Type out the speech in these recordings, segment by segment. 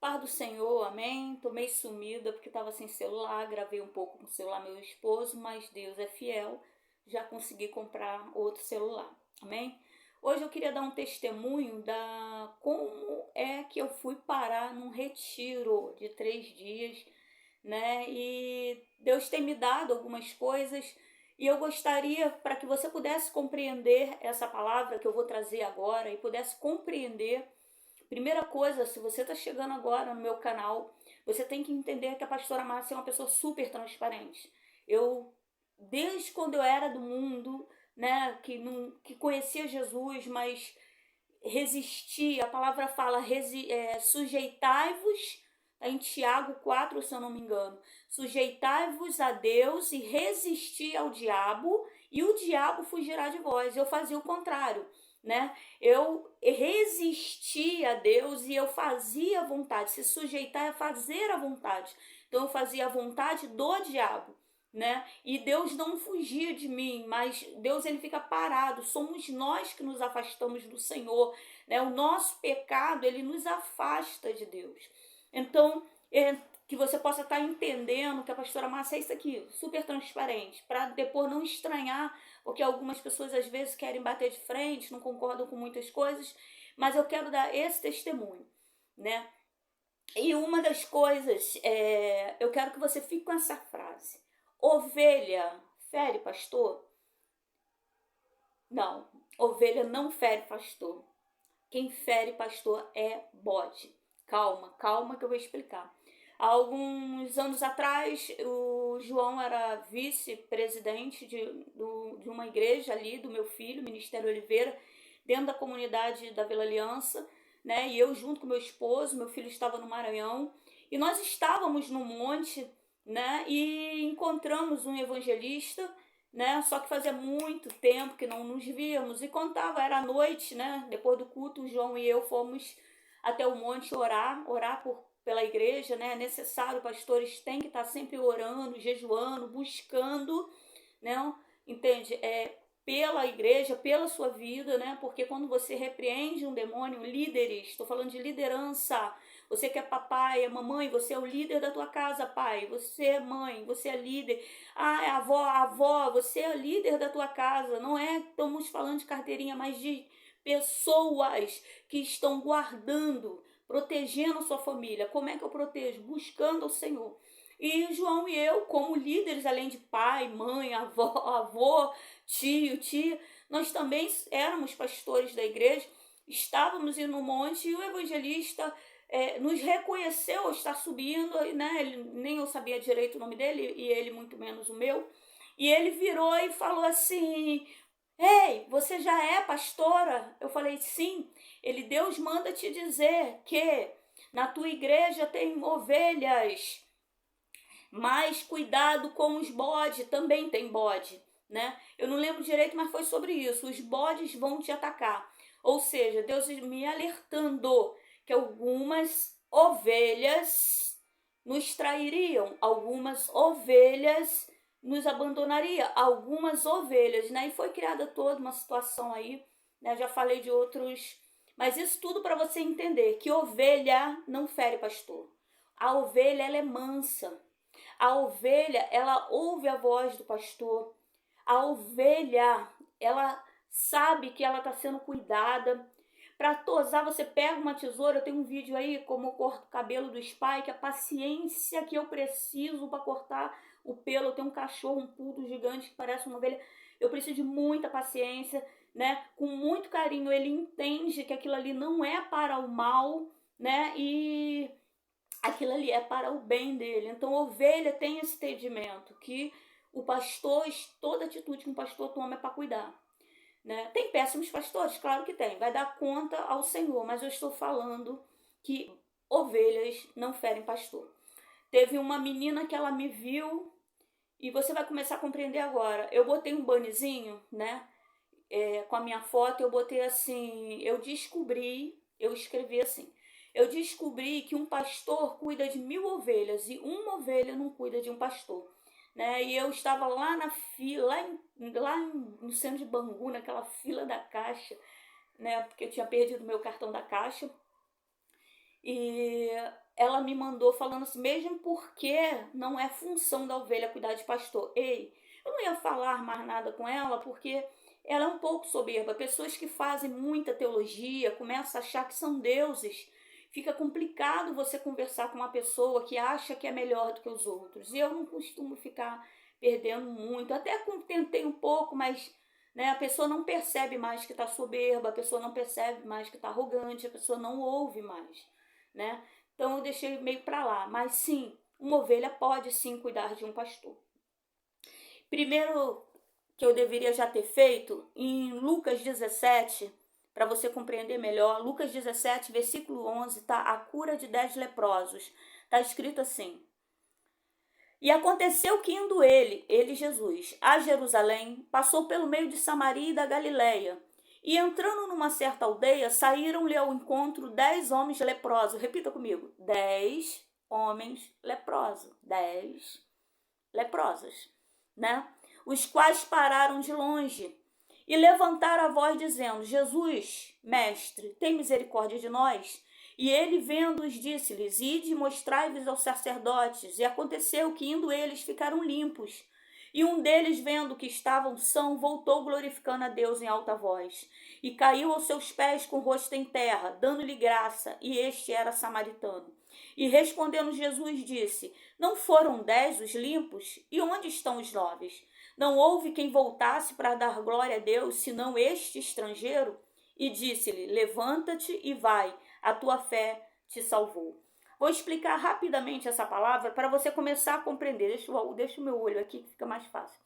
Paz do Senhor, amém. Tô meio sumida porque estava sem celular, gravei um pouco com o celular meu esposo, mas Deus é fiel, já consegui comprar outro celular, amém. Hoje eu queria dar um testemunho da como é que eu fui parar num retiro de 3 dias, né? E Deus tem me dado algumas coisas e eu gostaria para que você pudesse compreender essa palavra que eu vou trazer agora e pudesse compreender. Primeira coisa, se você está chegando agora no meu canal, você tem que entender que a pastora Márcia é uma pessoa super transparente. Eu, desde quando eu era do mundo, né, que conhecia Jesus, mas resistia, a palavra fala, sujeitai-vos, tá em Tiago 4, se eu não me engano, sujeitai-vos a Deus e resisti ao diabo, e o diabo fugirá de vós. Eu fazia o contrário, né? Eu resistia a Deus e eu fazia a vontade. Se sujeitar é fazer a vontade. Então eu fazia a vontade do diabo, né? E Deus não fugia de mim, mas Deus ele fica parado. Somos nós que nos afastamos do Senhor, né? O nosso pecado ele nos afasta de Deus. Então, que você possa estar entendendo que a pastora Márcia é isso aqui, super transparente, para depois não estranhar, porque algumas pessoas às vezes querem bater de frente, não concordam com muitas coisas, mas eu quero dar esse testemunho, né? E uma das coisas, eu quero que você fique com essa frase: ovelha fere pastor? Não, ovelha não fere pastor. Quem fere pastor é bode. Calma, calma que eu vou explicar. Há alguns anos atrás, o João era vice-presidente de uma igreja ali, do meu filho, Ministério Oliveira, dentro da comunidade da Vila Aliança, né? E eu junto com meu esposo, meu filho estava no Maranhão, e nós estávamos no monte, né? E encontramos um evangelista, né? Só que fazia muito tempo que não nos víamos, e contava, era noite, né? Depois do culto, o João e eu fomos até o monte orar pela igreja, né? É necessário, pastores têm que estar sempre orando, jejuando, buscando, né? Entende? Pela igreja, pela sua vida, né? Porque quando você repreende um demônio, líderes, estou falando de liderança, você que é papai, é mamãe, você é o líder da tua casa, pai, você é mãe, você é líder, é avó, você é líder da tua casa, não estamos falando de carteirinha, mas de pessoas que estão guardando, protegendo a sua família. Como é que eu protejo? Buscando o Senhor. E João e eu, como líderes, além de pai, mãe, avô, tio, tia, nós também éramos pastores da igreja, estávamos indo no monte e o evangelista nos reconheceu ao estar subindo, né? Nem eu sabia direito o nome dele e ele muito menos o meu. E ele virou e falou assim: ei, você já é pastora? Eu falei, sim. Ele, Deus manda te dizer que na tua igreja tem ovelhas, mas cuidado com os bodes, também tem bode, né? Eu não lembro direito, mas foi sobre isso. Os bodes vão te atacar. Ou seja, Deus me alertando que algumas ovelhas nos trairiam, algumas ovelhas nos abandonaria, algumas ovelhas, né? E foi criada toda uma situação aí, né? Já falei de outros, mas isso tudo para você entender que ovelha não fere pastor. A ovelha ela é mansa. A ovelha, ela ouve a voz do pastor. A ovelha, ela sabe que ela está sendo cuidada. Para tosar, você pega uma tesoura. Eu tenho um vídeo aí, como eu corto o cabelo do Spike, a paciência que eu preciso para cortar o pelo. Eu tenho um cachorro, um poodle gigante que parece uma ovelha. Eu preciso de muita paciência, né? Com muito carinho. Ele entende que aquilo ali não é para o mal, né? E aquilo ali é para o bem dele. Então, a ovelha tem esse entendimento que o pastor, toda atitude que um pastor toma é para cuidar, né? Tem péssimos pastores? Claro que tem. Vai dar conta ao Senhor, mas eu estou falando que ovelhas não ferem pastor. Teve uma menina que ela me viu e você vai começar a compreender agora. Eu botei um bannerzinho, né? Com a minha foto, eu botei assim, eu escrevi assim: eu descobri que um pastor cuida de 1000 ovelhas e uma ovelha não cuida de um pastor, né? E eu estava lá na fila, no centro de Bangu, naquela fila da Caixa, né? Porque eu tinha perdido meu cartão da Caixa. E ela me mandou falando assim, mesmo porque não é função da ovelha cuidar de pastor. Ei, eu não ia falar mais nada com ela porque ela é um pouco soberba. Pessoas que fazem muita teologia começam a achar que são deuses. Fica complicado você conversar com uma pessoa que acha que é melhor do que os outros. E eu não costumo ficar perdendo muito. Até tentei um pouco, mas a pessoa não percebe mais que está soberba, a pessoa não percebe mais que está arrogante, a pessoa não ouve mais, né? Então eu deixei meio para lá. Mas sim, uma ovelha pode sim cuidar de um pastor. Primeiro que eu deveria já ter feito, em Lucas 17, para você compreender melhor, Lucas 17, versículo 11, tá? A cura de 10 leprosos. Tá escrito assim: E aconteceu que indo ele Jesus, a Jerusalém, passou pelo meio de Samaria e da Galileia. E entrando numa certa aldeia, saíram-lhe ao encontro 10 homens leprosos. Repita comigo: 10 homens leprosos. 10 leprosos, né? Os quais pararam de longe e levantaram a voz dizendo: Jesus, mestre, tem misericórdia de nós. E ele, vendo-os, disse-lhes: Ide, mostrai-vos aos sacerdotes. E aconteceu que, indo eles, ficaram limpos. E um deles, vendo que estavam são, voltou glorificando a Deus em alta voz. E caiu aos seus pés com o rosto em terra, dando-lhe graça, e este era samaritano. E respondendo Jesus, disse: Não foram 10 os limpos? E onde estão os 9? Não houve quem voltasse para dar glória a Deus, senão este estrangeiro? E disse-lhe: Levanta-te e vai, a tua fé te salvou. Vou explicar rapidamente essa palavra para você começar a compreender. Deixa o meu olho aqui que fica mais fácil.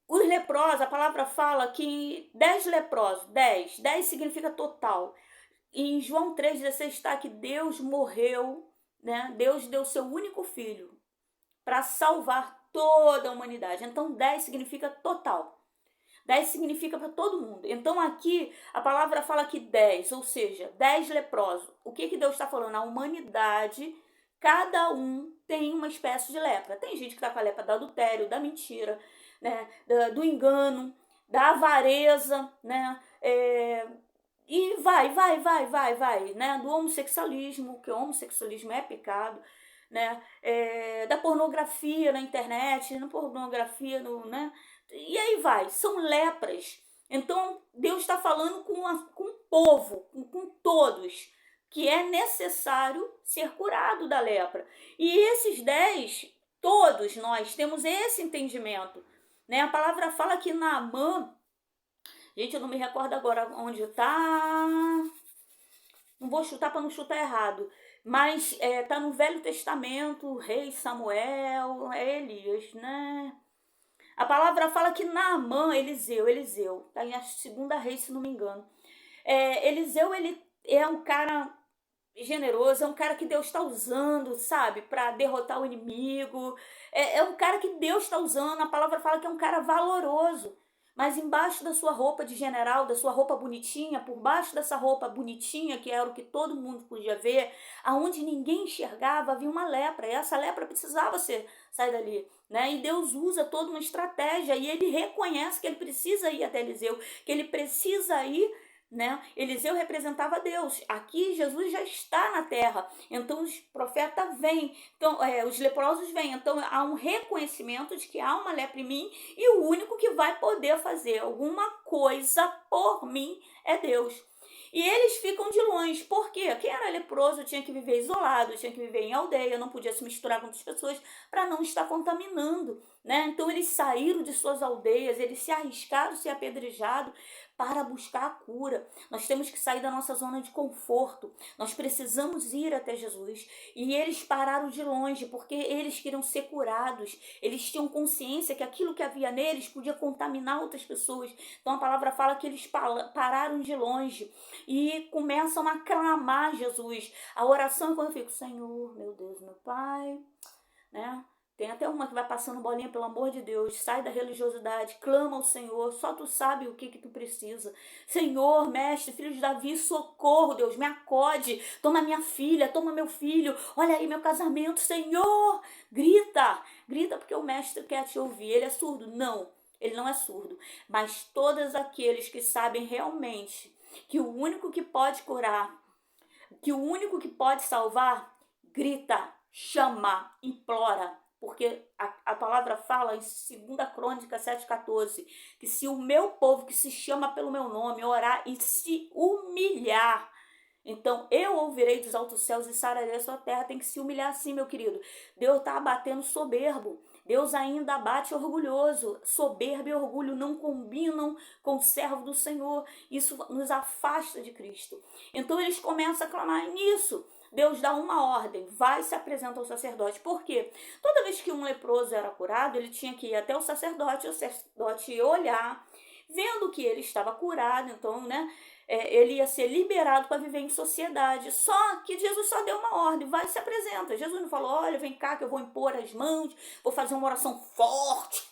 Os leprosos, a palavra fala que 10 leprosos, 10 significa total. Em João 3,16 está que Deus morreu, né? Deus deu seu único filho para salvar toda a humanidade. Então 10 significa total. 10 significa para todo mundo. Então aqui a palavra fala que 10, ou seja, 10 leprosos. O que Deus está falando? A humanidade, cada um tem uma espécie de lepra. Tem gente que está com a lepra do adultério, da mentira, né? Do engano, da avareza, né? E vai, né? Do homossexualismo, que o homossexualismo é pecado, né? Da pornografia na internet, na pornografia, né? E aí vai, são lepras. Então, Deus está falando com o povo, com todos, que é necessário ser curado da lepra. E esses 10, todos nós temos esse entendimento, né? A palavra fala que Naamã, gente, eu não me recordo agora onde está. Não vou chutar para não chutar errado. Mas tá no Velho Testamento, o rei Samuel, Elias, né? A palavra fala que Naamã, Eliseu, tá em a segunda Reis, se não me engano. Eliseu, ele é um cara generoso, é um cara que Deus está usando, sabe, para derrotar o inimigo. É um cara que Deus está usando. A palavra fala que é um cara valoroso. Mas embaixo da sua roupa de general, da sua roupa bonitinha, por baixo dessa roupa bonitinha, que era o que todo mundo podia ver, aonde ninguém enxergava, havia uma lepra. E essa lepra precisava sair dali, né? E Deus usa toda uma estratégia. E ele reconhece que ele precisa ir até Eliseu, que ele precisa ir, né? Eliseu representava Deus. Aqui Jesus já está na terra. Então os profetas vêm, então, os leprosos vêm. Então há um reconhecimento de que há uma lepra em mim e o único que vai poder fazer alguma coisa por mim é Deus. E eles ficam de longe. Por quê? Quem era leproso tinha que viver isolado, tinha que viver em aldeia, não podia se misturar com outras pessoas para não estar contaminando, né? Então eles saíram de suas aldeias, eles se arriscaram, se apedrejaram para buscar a cura. Nós temos que sair da nossa zona de conforto. Nós precisamos ir até Jesus. E eles pararam de longe porque eles queriam ser curados. Eles tinham consciência que aquilo que havia neles podia contaminar outras pessoas. Então a palavra fala que eles pararam de longe e começam a clamar Jesus. A oração é quando eu fico: Senhor, meu Deus, meu Pai, né? Tem até uma que vai passando bolinha, pelo amor de Deus, sai da religiosidade, clama ao Senhor, só tu sabe o que tu precisa. Senhor, mestre, filho de Davi, socorro, Deus, me acode, toma minha filha, toma meu filho, olha aí meu casamento, Senhor, grita porque o mestre quer te ouvir. Ele é surdo? Não, ele não é surdo, mas todos aqueles que sabem realmente que o único que pode curar, que o único que pode salvar, grita, chama, implora. Porque a palavra fala em 2 Crônica 7,14, que se o meu povo que se chama pelo meu nome orar e se humilhar, então eu ouvirei dos altos céus e sararei a sua terra. Tem que se humilhar sim, meu querido. Deus está abatendo soberbo. Deus ainda abate orgulhoso. Soberbo e orgulho não combinam com o servo do Senhor. Isso nos afasta de Cristo. Então eles começam a clamar nisso. Deus dá uma ordem, vai e se apresenta ao sacerdote. Por quê? Toda vez que um leproso era curado, ele tinha que ir até o sacerdote ia olhar, vendo que ele estava curado, então, ele ia ser liberado para viver em sociedade. Só que Jesus só deu uma ordem, vai e se apresenta. Jesus não falou, olha, vem cá que eu vou impor as mãos, vou fazer uma oração forte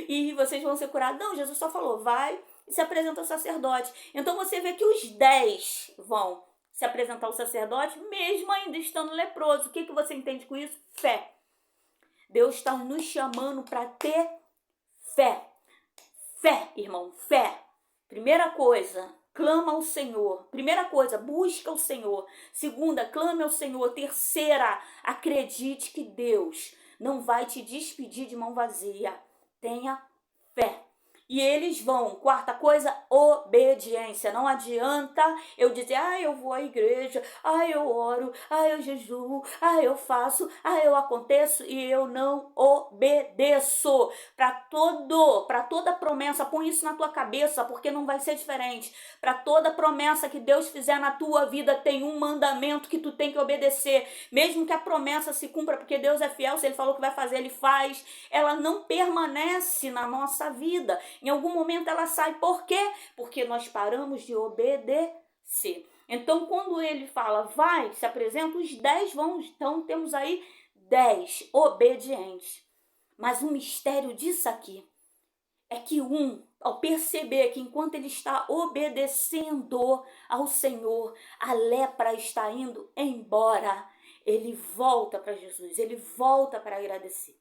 e vocês vão ser curados. Não, Jesus só falou, vai e se apresenta ao sacerdote. Então você vê que os 10 vão se apresentar ao sacerdote, mesmo ainda estando leproso. O que você entende com isso? Fé. Deus está nos chamando para ter fé. Fé, irmão, fé. Primeira coisa, clama ao Senhor. Primeira coisa, busca o Senhor. Segunda, clame ao Senhor. Terceira, acredite que Deus não vai te despedir de mão vazia. Tenha fé. E eles vão. Quarta coisa, obediência. Não adianta eu dizer, eu vou à igreja, eu oro, eu jejuo, eu faço, eu aconteço e eu não obedeço. Para toda promessa, põe isso na tua cabeça, porque não vai ser diferente. Para toda promessa que Deus fizer na tua vida, tem um mandamento que tu tem que obedecer. Mesmo que a promessa se cumpra, porque Deus é fiel, se Ele falou que vai fazer, Ele faz. Ela não permanece na nossa vida. Em algum momento ela sai. Por quê? Porque nós paramos de obedecer. Então, quando ele fala, vai, se apresenta, os 10 vão. Então, temos aí 10 obedientes. Mas o mistério disso aqui é que ao perceber que enquanto ele está obedecendo ao Senhor, a lepra está indo embora, ele volta para Jesus, ele volta para agradecer.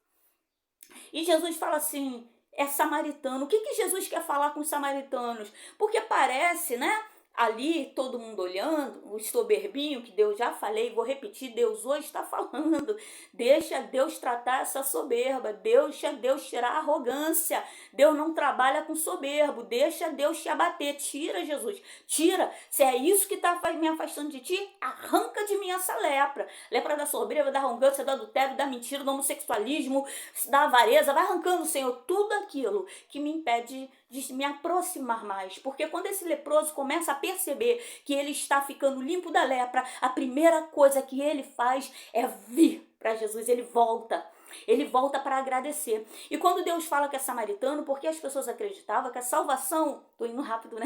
E Jesus fala assim, é samaritano. O que Jesus quer falar com os samaritanos? Porque parece, ali todo mundo olhando, o soberbinho, que Deus já falei, vou repetir, Deus hoje está falando. Deixa Deus tratar essa soberba, deixa Deus tirar a arrogância. Deus não trabalha com soberbo, deixa Deus te abater. Tira, Jesus, tira. Se é isso que está me afastando de ti, arranca de mim essa lepra. Lepra da soberba, da arrogância, do adultério, da mentira, do homossexualismo, da avareza. Vai arrancando, Senhor, tudo aquilo que me impede de me aproximar mais. Porque quando esse leproso começa a perceber que ele está ficando limpo da lepra, a primeira coisa que ele faz é vir para Jesus. Ele volta para agradecer. E quando Deus fala que é samaritano, porque as pessoas acreditavam que a salvação, tô indo rápido,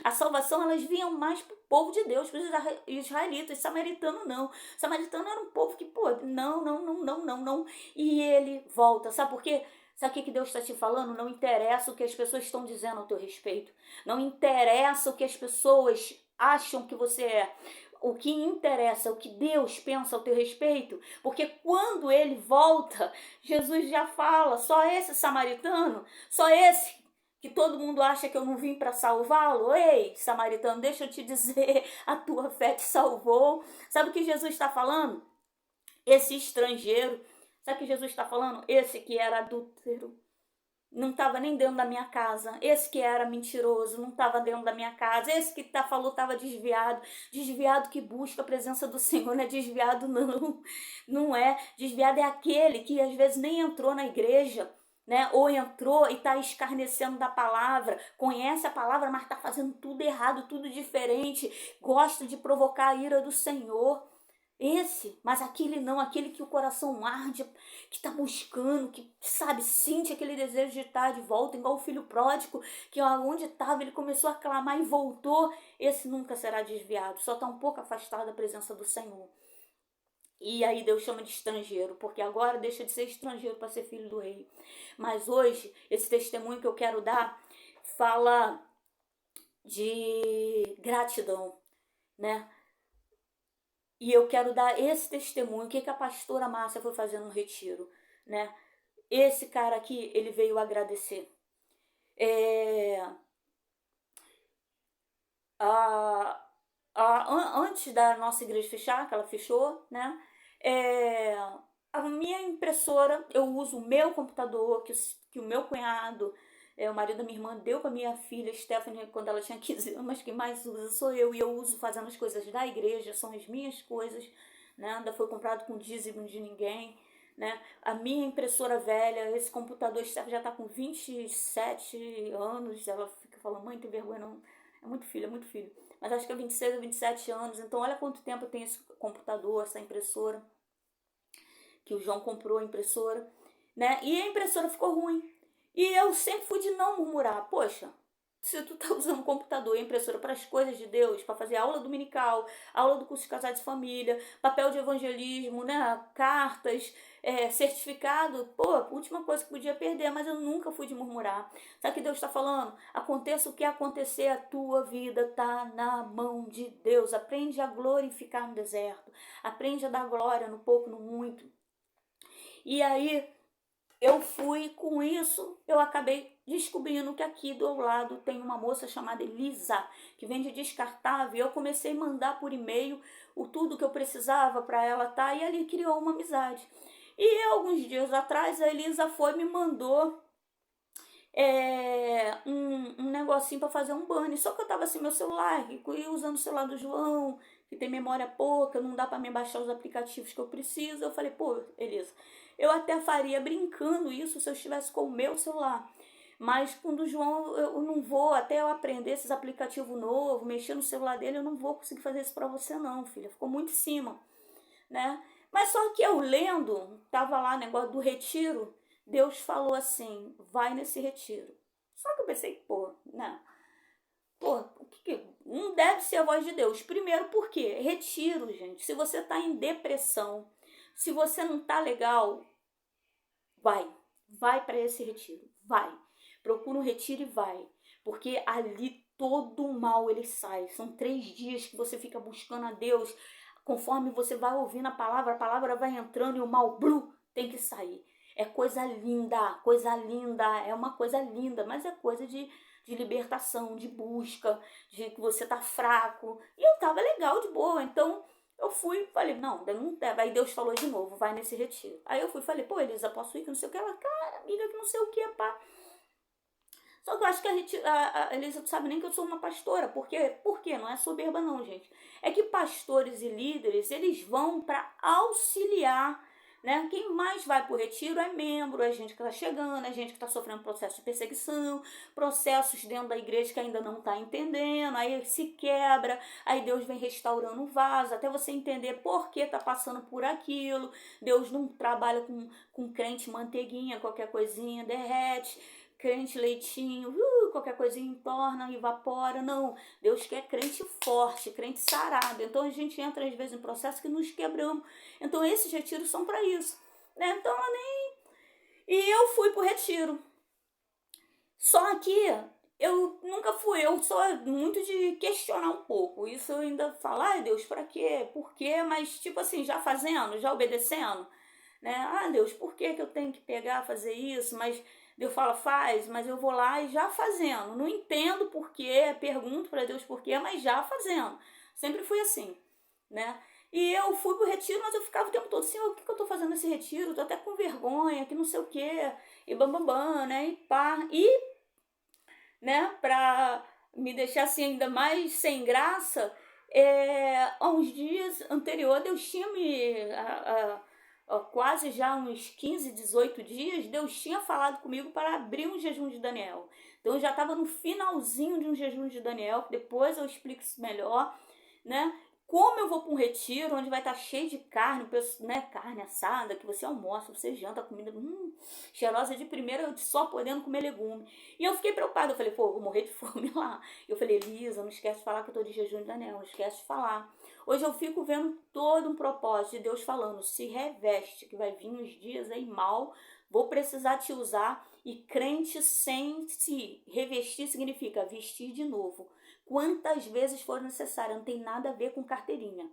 a salvação, elas vinham mais pro povo de Deus, para os israelitas. Samaritano não. Samaritano era um povo que, não. E ele volta. Sabe por quê? Sabe o que Deus está te falando? Não interessa o que as pessoas estão dizendo ao teu respeito. Não interessa o que as pessoas acham que você é. O que interessa é o que Deus pensa ao teu respeito. Porque quando ele volta, Jesus já fala, só esse samaritano, só esse que todo mundo acha que eu não vim para salvá-lo. Ei, samaritano, deixa eu te dizer, a tua fé te salvou. Sabe o que Jesus está falando? Esse estrangeiro, sabe o que Jesus está falando? Esse que era adúltero, não estava nem dentro da minha casa. Esse que era mentiroso, não estava dentro da minha casa. Esse que falou estava desviado. Desviado que busca a presença do Senhor, não é desviado não. Não é. Desviado é aquele que às vezes nem entrou na igreja, ou entrou e está escarnecendo da palavra, conhece a palavra, mas está fazendo tudo errado, tudo diferente, gosta de provocar a ira do Senhor. Mas aquele não, aquele que o coração arde, que está buscando, que sente aquele desejo de estar de volta, igual o filho pródigo, que onde estava ele começou a clamar e voltou. Esse nunca será desviado, só está um pouco afastado da presença do Senhor. E aí Deus chama de estrangeiro, porque agora deixa de ser estrangeiro para ser filho do rei. Mas hoje, esse testemunho que eu quero dar, fala de gratidão, E eu quero dar esse testemunho, o que a pastora Márcia foi fazer no retiro, esse cara aqui, ele veio agradecer. É, a, antes da nossa igreja fechar, que ela fechou, né? É, a minha impressora, eu uso o meu computador, que o meu cunhado, o marido da minha irmã, deu para minha filha Stephanie quando ela tinha 15 anos, mas quem mais usa sou eu, e eu uso fazendo as coisas da igreja, são as minhas coisas, né? Ainda foi comprado com dízimo de ninguém. Né? A minha impressora velha, esse computador já está com 27 anos, ela fica falando, mãe, tem vergonha não, é muito filho, é muito filho. Mas acho que é 26 ou 27 anos, então olha quanto tempo tem esse computador, essa impressora, que o João comprou a impressora, né? E a impressora ficou ruim. E eu sempre fui de não murmurar, poxa, se tu tá usando computador e impressora para as coisas de Deus, para fazer aula dominical, aula do curso de casais de família, papel de evangelismo, né, cartas, certificado, pô, a última coisa que podia perder, mas eu nunca fui de murmurar. Sabe o que Deus está falando? Aconteça o que acontecer, a tua vida tá na mão de Deus. Aprende a glorificar no deserto, aprende a dar glória no pouco, no muito. E aí eu fui com isso, eu acabei descobrindo que aqui do lado tem uma moça chamada Elisa, que vende descartável, e eu comecei a mandar por e-mail tudo que eu precisava para ela, tá? E ali criou uma amizade. E alguns dias atrás a Elisa foi e me mandou um negocinho para fazer um banner. Só que eu tava sem meu celular, e usando o celular do João, que tem memória pouca, não dá para me baixar os aplicativos que eu preciso. Eu falei, pô, Elisa, eu até faria brincando isso se eu estivesse com o meu celular. Mas com o do João eu não vou, até eu aprender esses aplicativos novos, mexer no celular dele, eu não vou conseguir fazer isso para você não, filha. Ficou muito em cima, né? Mas só que eu lendo, tava lá negócio do retiro, Deus falou assim, vai nesse retiro. Só que eu pensei, pô, né? Pô, não deve ser a voz de Deus. Primeiro, por quê? Retiro, gente. Se você tá em depressão, se você não tá legal, vai para esse retiro, vai. Procura um retiro e vai. Porque ali todo o mal ele sai. São 3 dias que você fica buscando a Deus. Conforme você vai ouvindo a palavra vai entrando e o mal tem que sair. É coisa linda, é uma coisa linda, mas é coisa de libertação, de busca, de que você tá fraco. E eu tava legal, de boa, então eu fui, falei, não deve. Aí Deus falou de novo, vai nesse retiro. Aí eu fui, falei, pô, Elisa, posso ir? Que não sei o que. Ela, cara, amiga, que não sei o que, pá. Só que eu acho que a Elisa não sabe nem que eu sou uma pastora. Por quê? Não é soberba não, gente. É que pastores e líderes, eles vão para auxiliar, né? Quem mais vai pro retiro é membro, é gente que está chegando, é gente que está sofrendo processo de perseguição, processos dentro da igreja que ainda não está entendendo, aí se quebra, aí Deus vem restaurando o vaso, até você entender por que está passando por aquilo. Deus não trabalha com crente manteiguinha, qualquer coisinha derrete, crente leitinho, qualquer coisinha entorna, evapora. Não, Deus quer crente forte, crente sarado. Então a gente entra às vezes em processo que nos quebramos. Então esses retiros são para isso, né? Então e eu fui pro retiro. Só que eu nunca fui, eu sou muito de questionar um pouco. Isso eu ainda falo, ai Deus, pra quê? Por quê? Mas tipo assim, já fazendo, já obedecendo, né? Ah, Deus, por que eu tenho que pegar, fazer isso? Mas Deus fala, faz, mas eu vou lá e já fazendo. Não entendo por quê, pergunto para Deus por quê, mas já fazendo. Sempre fui assim, né? E eu fui pro retiro, mas eu ficava o tempo todo assim, o que eu tô fazendo nesse retiro? Tô até com vergonha, que não sei o quê, e bambambam, né? E pá. E, né, pra me deixar assim ainda mais sem graça, há uns dias anterior, Deus tinha quase já uns 15, 18 dias, Deus tinha falado comigo para abrir um jejum de Daniel. Então eu já estava no finalzinho de um jejum de Daniel, que depois eu explico isso melhor, né? Como eu vou para um retiro onde vai estar cheio de carne, né? Carne assada, que você almoça, você janta, comida cheirosa de primeira, só podendo comer legume. E eu fiquei preocupada, eu falei, pô, eu vou morrer de fome lá. Eu falei, Elisa, não esquece de falar que eu tô de jejum de Daniel, não esquece de falar. Hoje eu fico vendo todo um propósito de Deus falando, se reveste, que vai vir uns dias aí mal, vou precisar te usar. E crente sem se revestir significa vestir de novo. Quantas vezes for necessário, não tem nada a ver com carteirinha.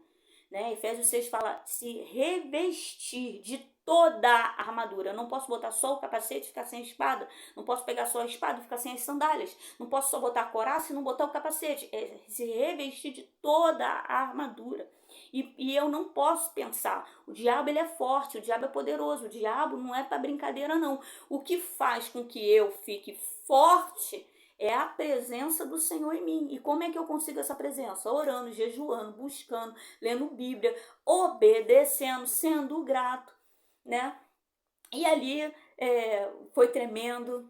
Né? Efésios 6 fala se revestir de toda a armadura. Eu não posso botar só o capacete e ficar sem a espada. Não posso pegar só a espada e ficar sem as sandálias. Não posso só botar a couraça e não botar o capacete. É se revestir de toda a armadura. E eu não posso pensar, o diabo ele é forte, o diabo é poderoso, o diabo não é para brincadeira não. O que faz com que eu fique forte é a presença do Senhor em mim. E como é que eu consigo essa presença? Orando, jejuando, buscando, lendo Bíblia, obedecendo, sendo grato, né? E ali foi tremendo.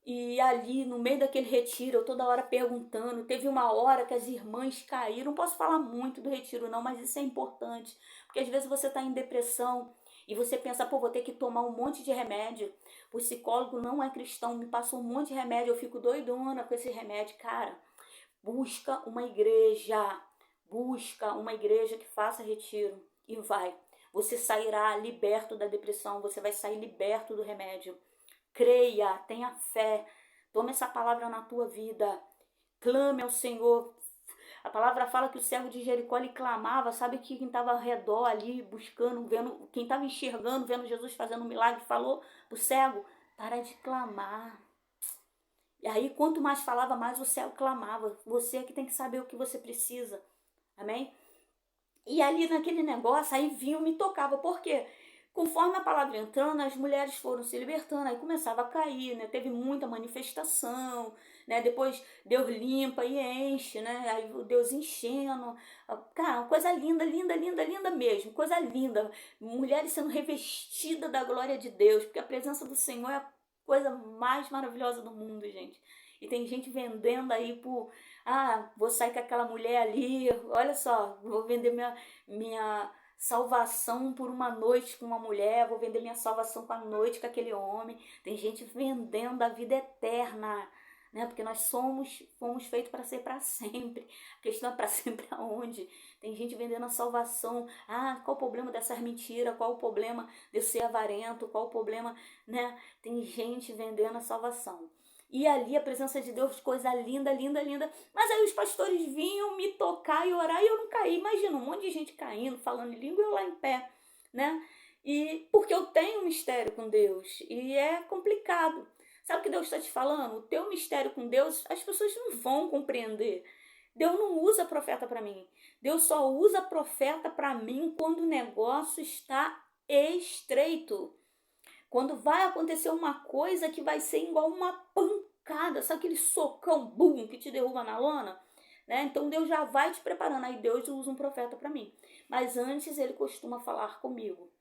E ali, no meio daquele retiro, eu toda hora perguntando. Teve uma hora que as irmãs caíram. Não posso falar muito do retiro, não, mas isso é importante. Porque às vezes você está em depressão e você pensa, pô, vou ter que tomar um monte de remédio. O psicólogo não é cristão, me passa um monte de remédio, eu fico doidona com esse remédio. Cara, busca uma igreja. Busca uma igreja que faça retiro. E vai. Você sairá liberto da depressão, você vai sair liberto do remédio. Creia, tenha fé, tome essa palavra na tua vida, clame ao Senhor. A palavra fala que o cego de Jericó ele clamava, sabe que quem estava ao redor ali, buscando, vendo, quem estava enxergando, vendo Jesus fazendo um milagre, falou pro cego, para de clamar. E aí, quanto mais falava, mais o cego clamava. Você é que tem que saber o que você precisa, amém? E ali naquele negócio, aí vinha me tocava, por quê? Conforme a palavra entrando, as mulheres foram se libertando, aí começava a cair, né? Teve muita manifestação, né? Depois Deus limpa e enche, né? Aí Deus enchendo. Cara, uma coisa linda, linda, linda, linda mesmo, coisa linda. Mulheres sendo revestidas da glória de Deus, porque a presença do Senhor é a coisa mais maravilhosa do mundo, gente. E tem gente vendendo aí por, vou sair com aquela mulher ali, olha só, vou vender minha salvação por uma noite com uma mulher, vou vender minha salvação com a noite com aquele homem. Tem gente vendendo a vida eterna, né? Porque nós fomos feitos para ser para sempre. A questão é para sempre aonde? Tem gente vendendo a salvação. Qual o problema dessas mentiras? Qual o problema de eu ser avarento? Qual o problema, né? Tem gente vendendo a salvação. E ali a presença de Deus, coisa linda, linda, linda. Mas aí os pastores vinham me tocar e orar e eu não caí. Imagina, um monte de gente caindo, falando em língua e eu lá em pé, né? E porque eu tenho um mistério com Deus e é complicado. Sabe o que Deus está te falando? O teu mistério com Deus, as pessoas não vão compreender. Deus não usa profeta para mim. Deus só usa profeta para mim quando o negócio está estreito. Quando vai acontecer uma coisa que vai ser igual uma pancada, sabe aquele socão, bum, que te derruba na lona? Né? Então Deus já vai te preparando, aí Deus usa um profeta para mim. Mas antes ele costuma falar comigo,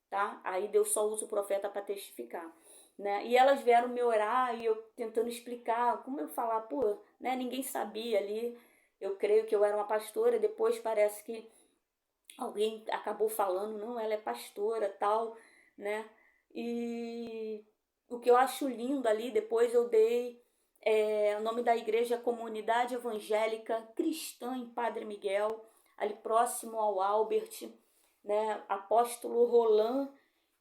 tá? Aí Deus só usa o profeta para testificar. Né? E elas vieram me orar e eu tentando explicar, como eu falar, pô, né? Ninguém sabia ali, eu creio que eu era uma pastora, depois parece que alguém acabou falando, não, ela é pastora, tal, né? E o que eu acho lindo ali, depois eu dei o nome da igreja Comunidade Evangélica Cristã em Padre Miguel, ali próximo ao Albert, né? Apóstolo Roland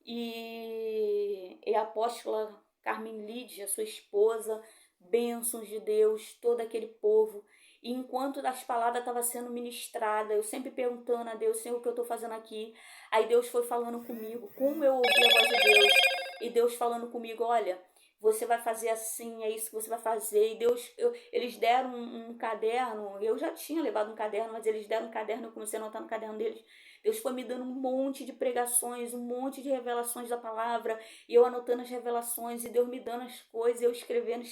e a apóstola Carmen Lídia, sua esposa, bênçãos de Deus, todo aquele povo. E enquanto as palavras estavam sendo ministradas, eu sempre perguntando a Deus, Senhor, o que eu estou fazendo aqui? Aí Deus foi falando comigo, como eu ouvi a voz de Deus. E Deus falando comigo, olha, você vai fazer assim, é isso que você vai fazer. E Deus, eles deram um caderno, eu já tinha levado um caderno, mas eles deram um caderno, eu comecei a anotar no caderno deles. Deus foi me dando um monte de pregações, um monte de revelações da palavra, e eu anotando as revelações, e Deus me dando as coisas, eu escrevendo,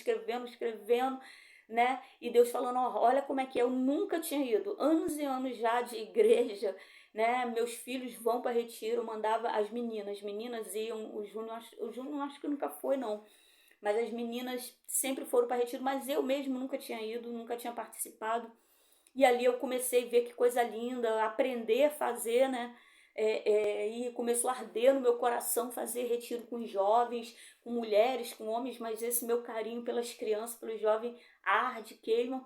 né? E Deus falando, olha como é que é, eu nunca tinha ido, anos e anos já de igreja, né? Meus filhos vão para retiro, mandava as meninas iam, o Júnior acho que nunca foi não, mas as meninas sempre foram para retiro, mas eu mesmo nunca tinha ido, nunca tinha participado. E ali eu comecei a ver que coisa linda, aprender a fazer, né? E começou a arder no meu coração fazer retiro com jovens, com mulheres, com homens, mas esse meu carinho pelas crianças, pelos jovens, arde, queima.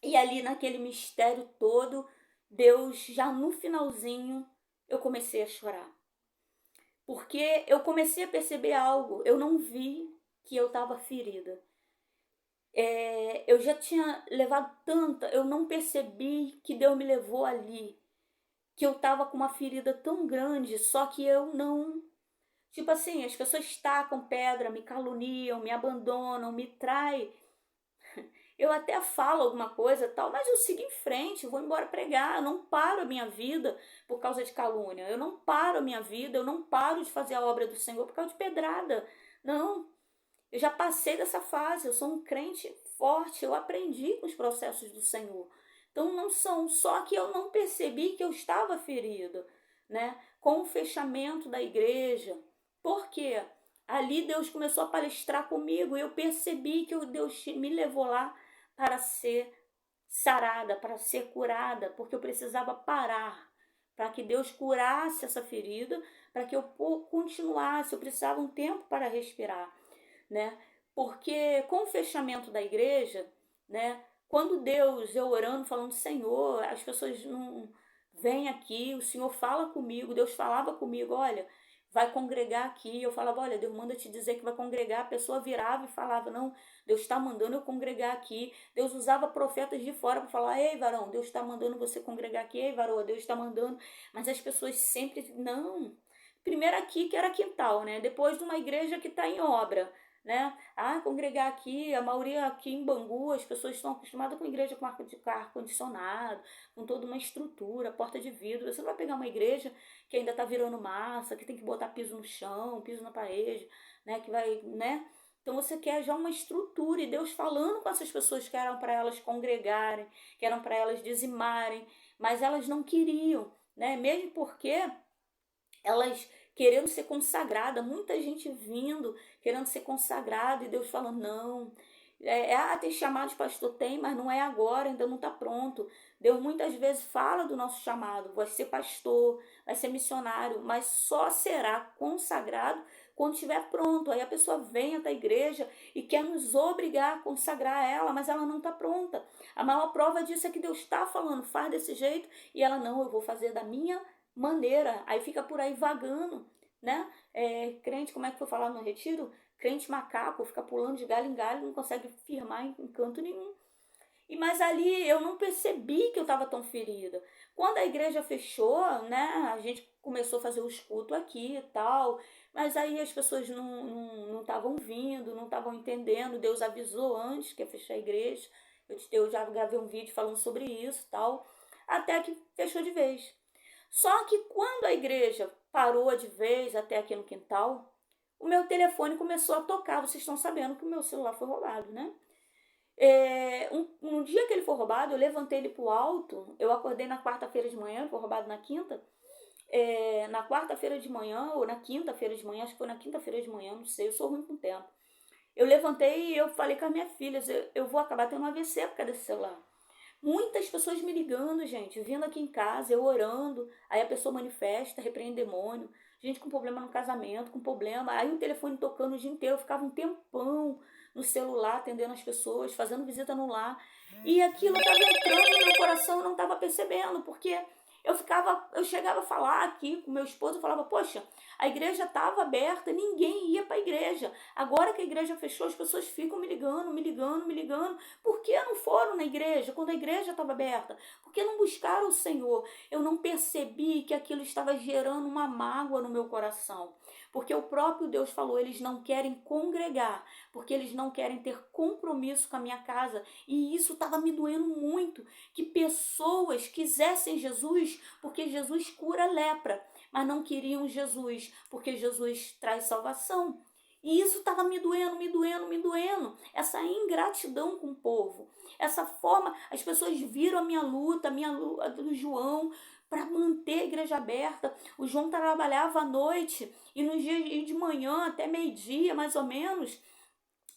E ali naquele mistério todo, Deus, já no finalzinho, eu comecei a chorar. Porque eu comecei a perceber algo, eu não vi que eu estava ferida. Eu já tinha levado tanta, eu não percebi que Deus me levou ali, que eu estava com uma ferida tão grande, só que eu não Tipo assim, as pessoas tacam pedra, me caluniam, me abandonam, me traem. Eu até falo alguma coisa tal, mas eu sigo em frente, vou embora pregar. Eu não paro a minha vida por causa de calúnia. Eu não paro a minha vida, eu não paro de fazer a obra do Senhor por causa de pedrada. Não, eu já passei dessa fase, eu sou um crente forte, eu aprendi com os processos do Senhor. Então não são, só que eu não percebi que eu estava ferida, né? Com o fechamento da igreja. Por quê? Ali Deus começou a palestrar comigo e eu percebi que Deus me levou lá para ser sarada, para ser curada, porque eu precisava parar, para que Deus curasse essa ferida, para que eu continuasse, eu precisava um tempo para respirar, né? Porque com o fechamento da igreja, né? Quando Deus, eu orando, falando, Senhor, as pessoas não vêm aqui, o Senhor fala comigo, Deus falava comigo, olha, vai congregar aqui. Eu falava, olha, Deus manda te dizer que vai congregar. A pessoa virava e falava, não, Deus está mandando eu congregar aqui. Deus usava profetas de fora para falar, ei, varão, Deus está mandando você congregar aqui, ei, varão, Deus está mandando. Mas as pessoas sempre, não. Primeiro aqui, que era quintal, né? Depois de uma igreja que está em obra, né? Ah, congregar aqui, a maioria aqui em Bangu, as pessoas estão acostumadas com igreja com ar-condicionado, com toda uma estrutura, porta de vidro. Você não vai pegar uma igreja que ainda está virando massa, que tem que botar piso no chão, piso na parede, né? Que vai, né? Então você quer já uma estrutura, e Deus falando com essas pessoas que eram para elas congregarem, que eram para elas dizimarem, mas elas não queriam, né? Mesmo porque elas querendo ser consagrada, muita gente vindo querendo ser consagrada, e Deus falando, não, tem chamado de pastor, tem, mas não é agora, ainda não está pronto. Deus muitas vezes fala do nosso chamado, vai ser pastor, vai ser missionário, mas só será consagrado quando estiver pronto. Aí a pessoa vem até a igreja e quer nos obrigar a consagrar ela, mas ela não está pronta. A maior prova disso é que Deus está falando, faz desse jeito, e ela, não, eu vou fazer da minha maneira. Aí fica por aí vagando, né? Crente, como é que foi falar no retiro? Crente macaco, fica pulando de galho em galho, não consegue firmar em canto nenhum. Mas ali eu não percebi que eu estava tão ferida. Quando a igreja fechou, né, a gente começou a fazer os cultos aqui e tal, mas aí as pessoas não estavam vindo, não estavam entendendo. Deus avisou antes que ia fechar a igreja. Eu já gravei um vídeo falando sobre isso e tal, até que fechou de vez. Só que quando a igreja parou de vez até aqui no quintal, o meu telefone começou a tocar. Vocês estão sabendo que o meu celular foi roubado, né? Um dia que ele foi roubado, eu levantei ele pro alto. Eu acordei na quarta-feira de manhã, ele foi roubado na quinta. Na quarta-feira de manhã, ou na quinta-feira de manhã, acho que foi na quinta-feira de manhã, não sei, eu sou ruim com o tempo. Eu levantei e eu falei com as minhas filhas, eu vou acabar tendo um AVC por causa desse celular. Muitas pessoas me ligando, gente, vindo aqui em casa, eu orando, aí a pessoa manifesta, repreende demônio, gente com problema no casamento, com problema, aí o telefone tocando o dia inteiro, eu ficava um tempão no celular atendendo as pessoas, fazendo visita no lar, e aquilo estava entrando no meu coração, eu não estava percebendo, porque eu chegava a falar aqui com meu esposo, eu falava, poxa, a igreja estava aberta, ninguém ia para a igreja. Agora que a igreja fechou, as pessoas ficam me ligando, me ligando, me ligando. Por que não foram na igreja quando a igreja estava aberta? Por que não buscaram o Senhor? Eu não percebi que aquilo estava gerando uma mágoa no meu coração. Porque o próprio Deus falou, eles não querem congregar, porque eles não querem ter compromisso com a minha casa. E isso estava me doendo muito, que pessoas quisessem Jesus, porque Jesus cura a lepra, mas não queriam Jesus, porque Jesus traz salvação. E isso estava me doendo, me doendo, me doendo. Essa ingratidão com o povo. Essa forma, as pessoas viram a minha luta do João, para manter a igreja aberta. O João trabalhava à noite e no dia de manhã, até meio-dia, mais ou menos,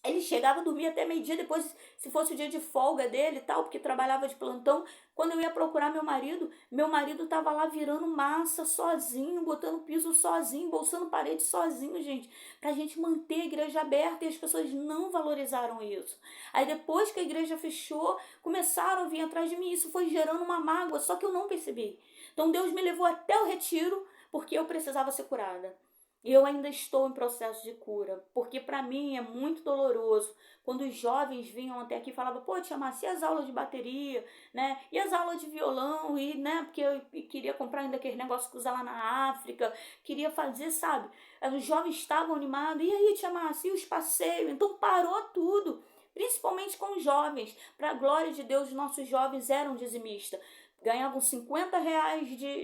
ele chegava a dormir até meio-dia, depois, se fosse o dia de folga dele e tal, porque trabalhava de plantão. Quando eu ia procurar meu marido estava lá virando massa sozinho, botando piso sozinho, bolsando parede sozinho, gente, pra gente manter a igreja aberta, e as pessoas não valorizaram isso. Aí depois que a igreja fechou, começaram a vir atrás de mim, isso foi gerando uma mágoa, só que eu não percebi. Então Deus me levou até o retiro, porque eu precisava ser curada. Eu ainda estou em processo de cura, porque para mim é muito doloroso quando os jovens vinham até aqui e falavam, pô, Tia Márcia, e as aulas de bateria, né? E as aulas de violão, e, né? Porque eu queria comprar ainda aquele negócio que usa lá na África, queria fazer, sabe? Os jovens estavam animados, e aí, Tia Márcia, e os passeios? Então parou tudo, principalmente com os jovens. Para a glória de Deus, os nossos jovens eram dizimistas. Ganhavam R$ 50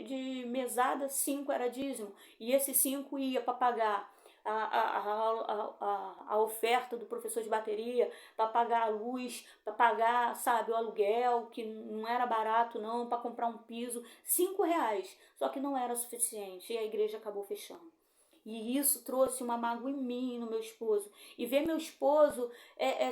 de mesada, 5 era dízimo. E esses 5 ia para pagar a oferta do professor de bateria, para pagar a luz, para pagar, sabe, o aluguel, que não era barato não, para comprar um piso, R$ 5. Só que não era suficiente e a igreja acabou fechando. E isso trouxe uma mágoa em mim e no meu esposo. E ver meu esposo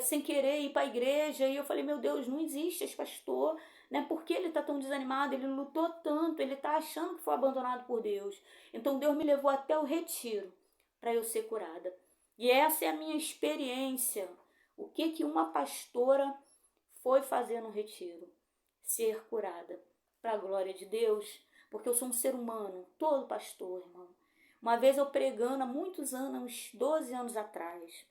sem querer ir para a igreja. E eu falei, meu Deus, não existe esse pastor. Né? Por que ele está tão desanimado? Ele lutou tanto, ele está achando que foi abandonado por Deus. Então Deus me levou até o retiro para eu ser curada. E essa é a minha experiência. O que uma pastora foi fazer no retiro? Ser curada. Para a glória de Deus. Porque eu sou um ser humano, todo pastor, irmão. Uma vez eu pregando, há muitos anos, uns 12 anos atrás,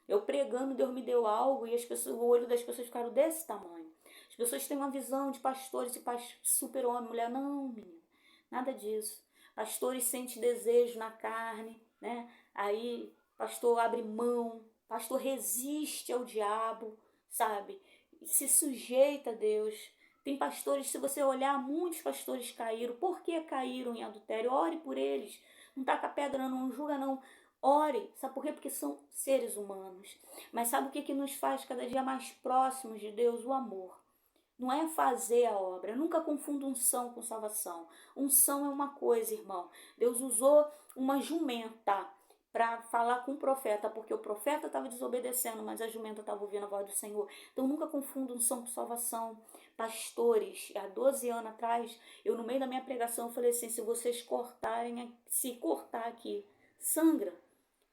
eu pregando, Deus me deu algo e o olho das pessoas ficaram desse tamanho. As pessoas têm uma visão de pastores e super-homem, mulher. Não, menina, nada disso. Pastores sentem desejo na carne, né? Aí, pastor abre mão, pastor resiste ao diabo, sabe? Se sujeita a Deus. Tem pastores, se você olhar, muitos pastores caíram. Por que caíram em adultério? Ore por eles. Não taca pedra, não julga, não. Ore. Sabe por quê? Porque são seres humanos. Mas sabe o que nos faz cada dia mais próximos de Deus? O amor. Não é fazer a obra. Eu nunca confundo unção com salvação. Unção é uma coisa, irmão. Deus usou uma jumenta para falar com o profeta, porque o profeta estava desobedecendo, mas a jumenta estava ouvindo a voz do Senhor. Então nunca confundo unção com salvação. Pastores, há 12 anos atrás, eu no meio da minha pregação eu falei assim, se vocês cortarem, se cortar aqui, sangra.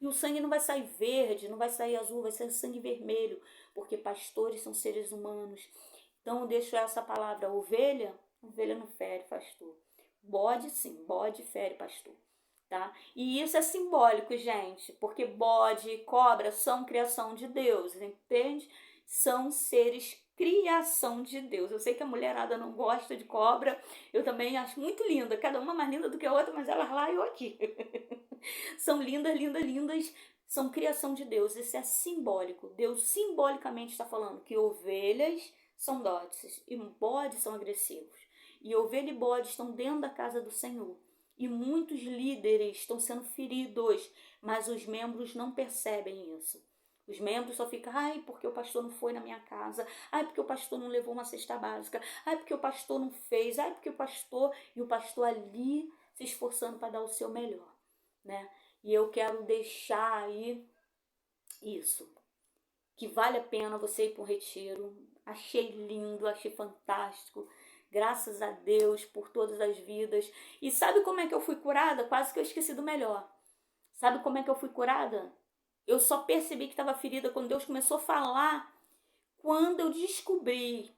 E o sangue não vai sair verde, não vai sair azul, vai ser sangue vermelho, porque pastores são seres humanos. Então eu deixo essa palavra, ovelha não fere, pastor. Bode sim, bode fere, pastor. Tá? E isso é simbólico, gente, porque bode e cobra são criação de Deus, entende? São seres criação de Deus. Eu sei que a mulherada não gosta de cobra, eu também acho muito linda, cada uma mais linda do que a outra, mas elas lá e eu aqui. São lindas, lindas, lindas, são criação de Deus, isso é simbólico. Deus simbolicamente está falando que ovelhas são dóceis e bodes são agressivos. E ovelha e bode estão dentro da casa do Senhor. E muitos líderes estão sendo feridos, mas os membros não percebem isso. Os membros só ficam, ai, porque o pastor não foi na minha casa, ai, porque o pastor não levou uma cesta básica, ai, porque o pastor não fez, ai, porque o pastor... E o pastor ali se esforçando para dar o seu melhor, né? E eu quero deixar aí isso, que vale a pena você ir para um retiro. Achei lindo, achei fantástico. Graças a Deus por todas as vidas. E sabe como é que eu fui curada? Quase que eu esqueci do melhor. Sabe como é que eu fui curada? Eu só percebi que estava ferida quando Deus começou a falar. Quando eu descobri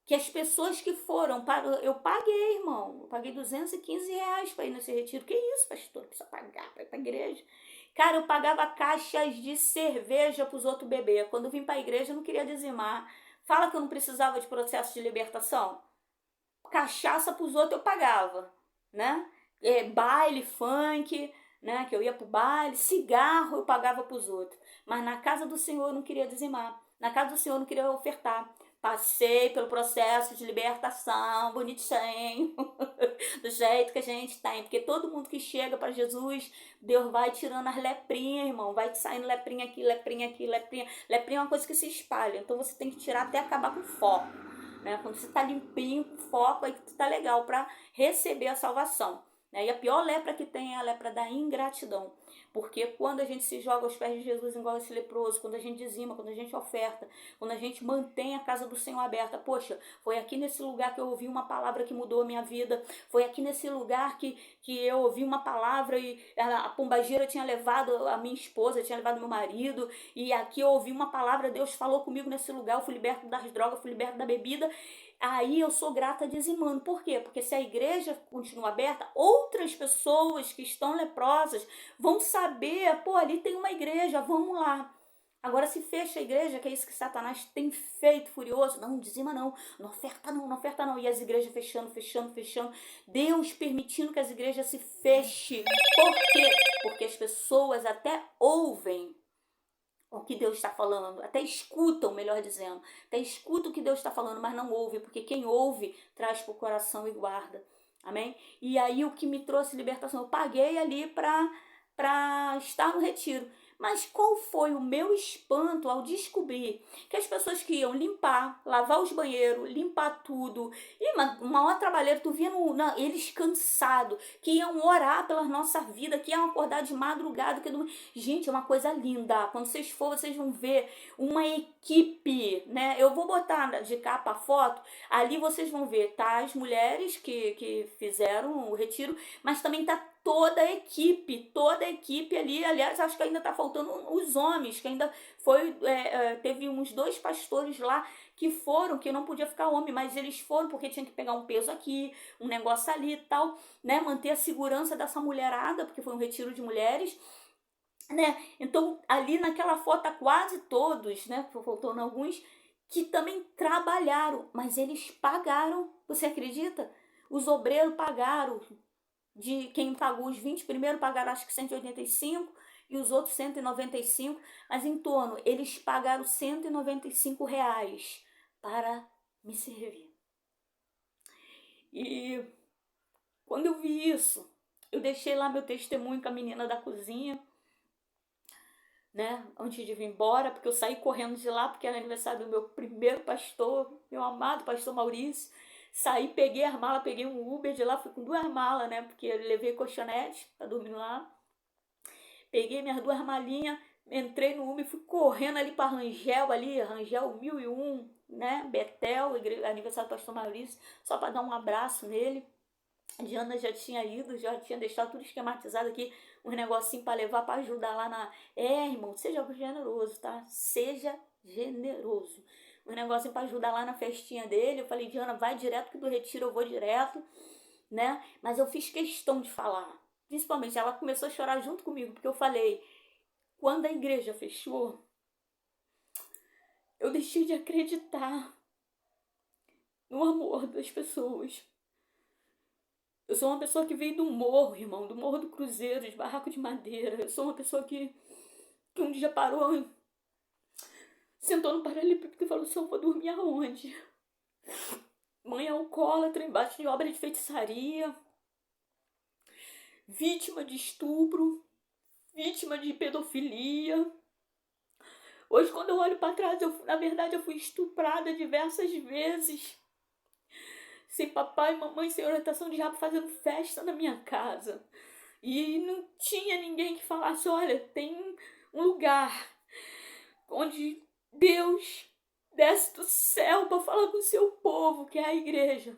que as pessoas que foram para... Eu paguei, irmão. Eu paguei R$ 215 para ir nesse retiro. Que isso, pastor? Precisa pagar para ir para a igreja. Cara, eu pagava caixas de cerveja para os outros beber. Quando eu vim para a igreja, eu não queria dizimar. Fala que eu não precisava de processo de libertação. Cachaça para os outros eu pagava, né? Baile, funk, né? Que eu ia pro baile, cigarro eu pagava para os outros. Mas na casa do Senhor eu não queria dizimar. Na casa do Senhor eu não queria ofertar. Passei pelo processo de libertação, bonitinho, do jeito que a gente tem. Porque todo mundo que chega para Jesus, Deus vai tirando as leprinhas, irmão. Vai saindo leprinha aqui, leprinha aqui, leprinha. Leprinha é uma coisa que se espalha. Então você tem que tirar até acabar com o foco. Né? Quando você está limpinho, com foco, aí está legal para receber a salvação. Né? E a pior lepra que tem é a lepra da ingratidão. Porque quando a gente se joga aos pés de Jesus igual esse leproso, quando a gente dizima, quando a gente oferta, quando a gente mantém a casa do Senhor aberta, poxa, foi aqui nesse lugar que eu ouvi uma palavra que mudou a minha vida, foi aqui nesse lugar que eu ouvi uma palavra e a pombagira tinha levado a minha esposa, tinha levado meu marido, e aqui eu ouvi uma palavra, Deus falou comigo nesse lugar, eu fui liberto das drogas, fui liberto da bebida. aí eu sou grata dizimando. Por quê? Porque se a igreja continua aberta, outras pessoas que estão leprosas vão saber, pô, ali tem uma igreja, vamos lá. Agora, se fecha a igreja, que é isso que Satanás tem feito furioso, não dizima não, não oferta não, não oferta não. E as igrejas fechando, fechando, fechando. Deus permitindo que as igrejas se fechem. Por quê? Porque as pessoas até ouvem o que Deus está falando, até escutam, melhor dizendo, até escutam o que Deus está falando, mas não ouve, porque quem ouve traz para o coração e guarda. Amém? E aí o que me trouxe libertação, eu paguei ali para estar no retiro. Mas qual foi o meu espanto ao descobrir que as pessoas que iam limpar, lavar os banheiros, limpar tudo, e uma hora trabalheira, tu via eles cansados, que iam orar pela nossa vida, que iam acordar de madrugada. Gente, é uma coisa linda. Quando vocês for, vocês vão ver uma equipe, né? Eu vou botar de capa a foto, ali vocês vão ver, tá? As mulheres que fizeram o retiro, mas também tá toda a equipe ali. Aliás, acho que ainda tá faltando os homens, que ainda teve uns 2 pastores lá que foram, que não podia ficar homem, mas eles foram porque tinha que pegar um peso aqui, um negócio ali e tal, né? Manter a segurança dessa mulherada, porque foi um retiro de mulheres, né? Então, ali naquela foto, quase todos, né? Faltando alguns, que também trabalharam, mas eles pagaram, você acredita? Os obreiros pagaram. De quem pagou os 20 primeiro pagaram acho que 185 e os outros 195, mas em torno, eles pagaram R$ 195 para me servir. E quando eu vi isso, eu deixei lá meu testemunho com a menina da cozinha, né, antes de vir embora, porque eu saí correndo de lá, porque era aniversário do meu primeiro pastor, meu amado pastor Maurício. Saí, peguei a mala, peguei um Uber de lá, fui com 2 malas, né? Porque eu levei colchonete pra dormir lá. Peguei minhas 2 malinhas, entrei no Uber e fui correndo ali pra Rangel, Rangel 1001, né? Betel, aniversário do pastor Maurício, só pra dar um abraço nele. A Diana já tinha ido, já tinha deixado tudo esquematizado aqui, uns negocinhos pra levar, pra ajudar lá na... irmão, seja generoso, tá? Seja generoso. Um negocinho pra ajudar lá na festinha dele. Eu falei, Diana, vai direto que do retiro eu vou direto, né? Mas eu fiz questão de falar. Principalmente, ela começou a chorar junto comigo, porque eu falei, quando a igreja fechou, eu deixei de acreditar no amor das pessoas. Eu sou uma pessoa que veio do morro, irmão, do Morro do Cruzeiro, de barraco de madeira. Eu sou uma pessoa que um dia parou, sentou no paralelepípedo e falou, se eu vou dormir aonde? Mãe alcoólatra, embaixo de obra de feitiçaria, vítima de estupro, vítima de pedofilia. Hoje, quando eu olho para trás, na verdade eu fui estuprada diversas vezes. Sem papai, mamãe, sem orientação de diabo, fazendo festa na minha casa. E não tinha ninguém que falasse, olha, tem um lugar onde Deus desce do céu para falar com o seu povo, que é a igreja.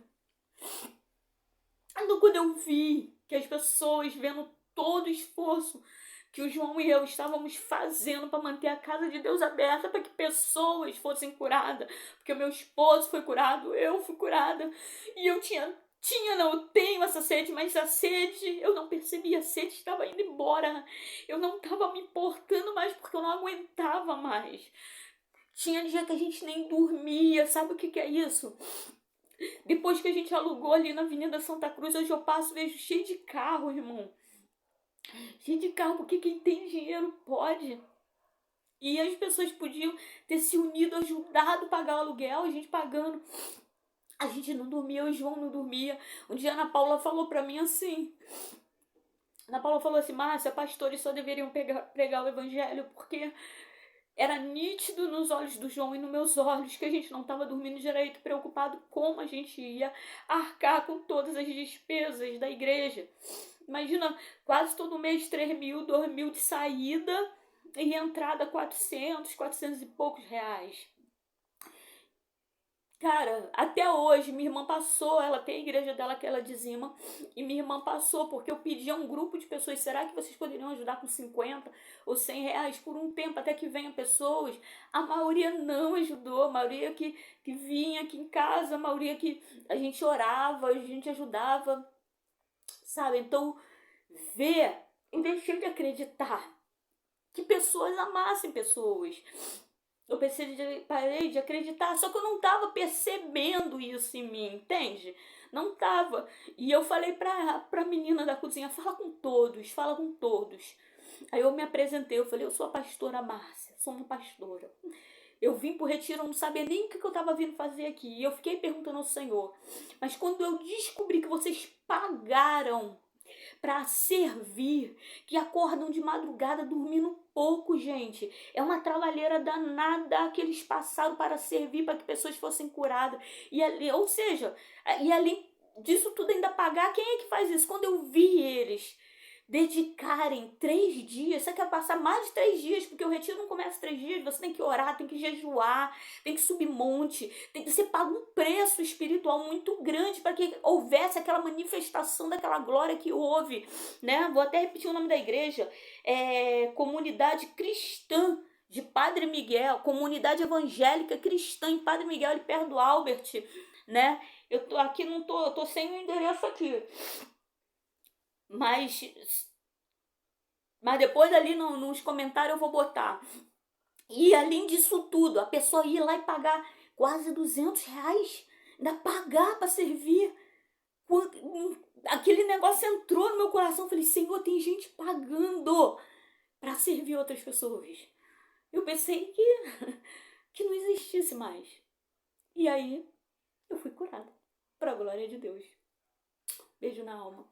Então, quando eu vi que as pessoas, vendo todo o esforço que o João e eu estávamos fazendo para manter a casa de Deus aberta, para que pessoas fossem curadas, porque o meu esposo foi curado, eu fui curada, e eu eu tenho essa sede, mas a sede, eu não percebia, a sede estava indo embora, eu não estava me importando mais, porque eu não aguentava mais. Tinha dia que a gente nem dormia, sabe o que é isso? Depois que a gente alugou ali na Avenida Santa Cruz, hoje eu passo e vejo cheio de carro, irmão. Cheio de carro, porque quem tem dinheiro pode. E as pessoas podiam ter se unido, ajudado a pagar o aluguel, a gente pagando. A gente não dormia, o João não dormia. Um dia a Ana Paula falou pra mim assim... Ana Paula falou assim, Márcia, pastores só deveriam pregar o evangelho, porque... Era nítido nos olhos do João e nos meus olhos que a gente não estava dormindo direito, preocupado como a gente ia arcar com todas as despesas da igreja. Imagina, quase todo mês 3 mil, 2 mil de saída e entrada 400 e poucos reais. Cara, até hoje, minha irmã passou, ela tem a igreja dela que ela dizima, e minha irmã passou, porque eu pedi a um grupo de pessoas, será que vocês poderiam ajudar com 50 ou 100 reais por um tempo, até que venham pessoas? A maioria não ajudou, a maioria que vinha aqui em casa, a maioria que a gente orava, a gente ajudava, sabe? Então, ver, eu deixei de acreditar que pessoas amassem pessoas. Eu parei de acreditar, só que eu não estava percebendo isso em mim, entende? Não estava. E eu falei pra menina da cozinha, fala com todos, fala com todos. Aí eu me apresentei, eu falei, eu sou a pastora Márcia, sou uma pastora. Eu vim pro retiro, eu não sabia nem o que eu estava vindo fazer aqui. E eu fiquei perguntando ao Senhor. Mas quando eu descobri que vocês pagaram para servir, que acordam de madrugada dormindo pouco, gente. É uma trabalheira danada que eles passaram para servir, para que pessoas fossem curadas. E ali, ou seja, e além disso tudo ainda pagar, quem é que faz isso? Quando eu vi eles dedicarem 3 dias, você quer passar mais de 3 dias, porque o retiro não começa 3 dias, você tem que orar, tem que jejuar, tem que subir monte, você paga um preço espiritual muito grande para que houvesse aquela manifestação daquela glória que houve, né? Vou até repetir o nome da igreja, Comunidade Cristã de Padre Miguel, Comunidade Evangélica Cristã em Padre Miguel, ali perto do Albert, né? Eu tô aqui, não tô, eu tô sem o endereço aqui. Mas depois ali nos comentários eu vou botar. E além disso tudo, a pessoa ia lá e pagar quase 200 reais. Ainda pagar para servir. Aquele negócio entrou no meu coração. Eu falei, Senhor, tem gente pagando para servir outras pessoas. Eu pensei que não existisse mais. E aí eu fui curada. Para a glória de Deus. Beijo na alma.